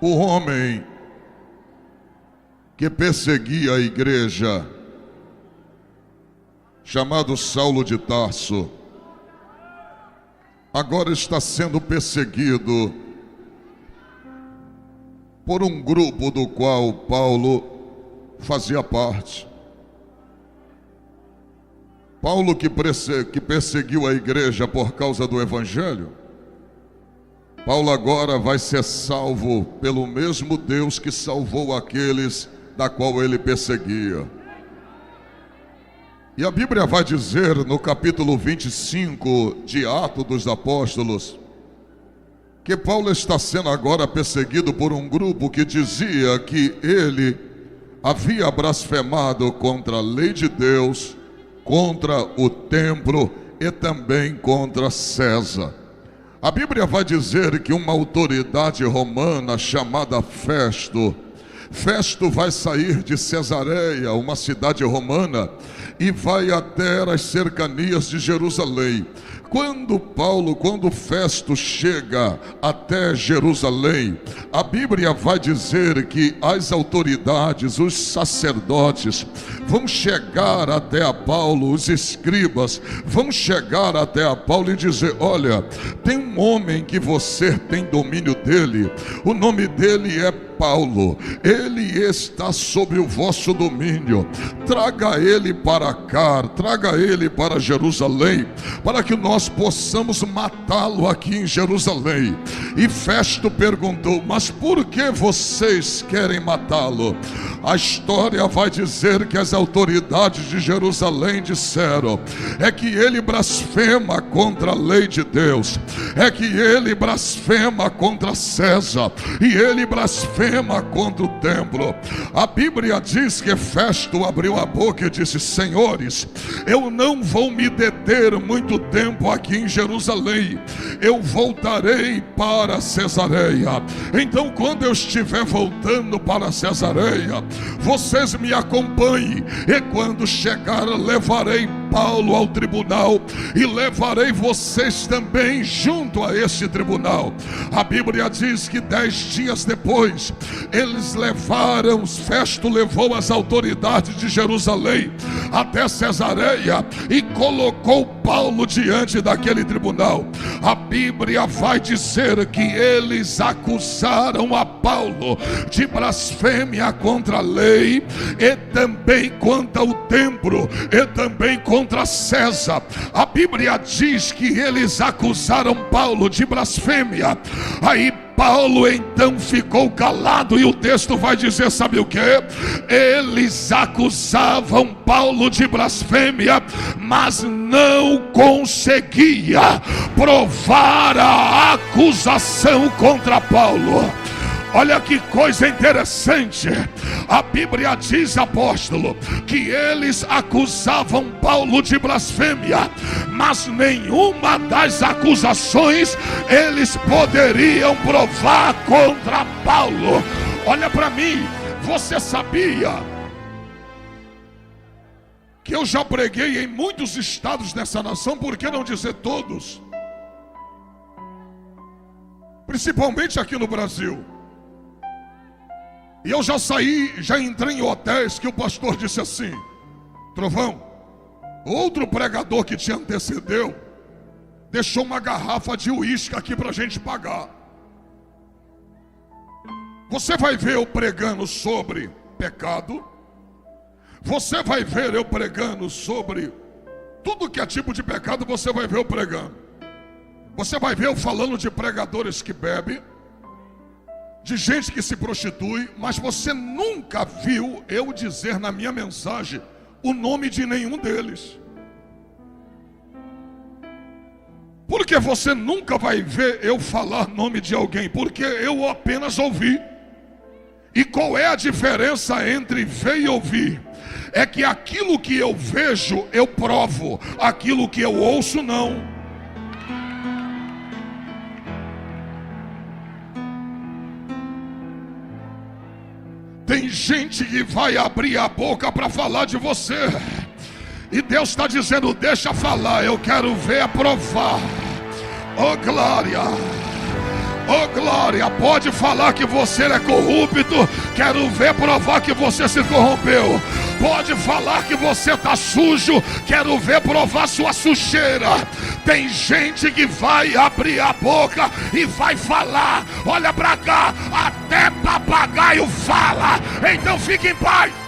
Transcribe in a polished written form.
O homem que perseguia a igreja, chamado Saulo de Tarso, agora está sendo perseguido por um grupo do qual Paulo fazia parte. Paulo que perseguiu a igreja por causa do evangelho, Paulo agora vai ser salvo pelo mesmo Deus que salvou aqueles da qual ele perseguia. E a Bíblia vai dizer no capítulo 25 de Atos dos Apóstolos que Paulo está sendo agora perseguido por um grupo que dizia que ele havia blasfemado contra a lei de Deus, contra o templo e também contra César. A Bíblia vai dizer que uma autoridade romana chamada Festo vai sair de Cesareia, uma cidade romana, e vai até as cercanias de Jerusalém. Quando Festo chega até Jerusalém, a Bíblia vai dizer que as autoridades, os sacerdotes, vão chegar até a Paulo, os escribas, vão chegar até a Paulo e dizer: olha, tem um homem que você tem domínio dele, o nome dele é Paulo, ele está sob o vosso domínio, traga ele para cá, traga ele para Jerusalém, para que nós possamos matá-lo aqui em Jerusalém. E Festo perguntou: mas por que vocês querem matá-lo? A história vai dizer que as autoridades de Jerusalém disseram: é que ele blasfema contra a lei de Deus, é que ele blasfema contra César, e ele blasfema contra o templo. A Bíblia diz que Festo abriu a boca e disse: senhores, eu não vou me deter muito tempo aqui em Jerusalém, eu voltarei para Cesareia. Então, quando eu estiver voltando para Cesareia, vocês me acompanhem, e quando chegar, levarei Paulo ao tribunal e levarei vocês também junto a este tribunal. A Bíblia diz que 10 dias depois eles levaram, Festo levou as autoridades de Jerusalém até Cesareia e colocou Paulo diante daquele tribunal. A Bíblia vai dizer que eles acusaram a Paulo de blasfêmia contra a lei, e também contra o templo, e também contra César. A Bíblia diz que eles acusaram Paulo de blasfêmia. Aí Paulo então ficou calado, e o texto vai dizer, sabe o que? Eles acusavam Paulo de blasfêmia, mas não conseguia provar a acusação contra Paulo. Olha que coisa interessante. A Bíblia diz, apóstolo, que eles acusavam Paulo de blasfêmia, mas nenhuma das acusações eles poderiam provar contra Paulo. Olha para mim, você sabia que eu já preguei em muitos estados dessa nação, por que não dizer todos? Principalmente aqui no Brasil. E eu já saí, já entrei em hotéis que o pastor disse assim: Trovão, outro pregador que te antecedeu deixou uma garrafa de uísque aqui para a gente pagar. Você vai ver eu pregando sobre pecado, você vai ver eu pregando sobre tudo que é tipo de pecado, você vai ver eu pregando. Você vai ver eu falando de pregadores que bebem, de gente que se prostitui, mas você nunca viu eu dizer na minha mensagem o nome de nenhum deles. Porque você nunca vai ver eu falar nome de alguém, porque eu apenas ouvi. E qual é a diferença entre ver e ouvir? É que aquilo que eu vejo eu provo, aquilo que eu ouço não. Tem gente que vai abrir a boca para falar de você, e Deus está dizendo: deixa falar, eu quero ver aprovar. Oh glória! Oh glória, pode falar que você é corrupto, quero ver provar que você se corrompeu. Pode falar que você está sujo, quero ver provar sua sujeira. Tem gente que vai abrir a boca e vai falar, olha pra cá, até papagaio fala. Então fique em paz.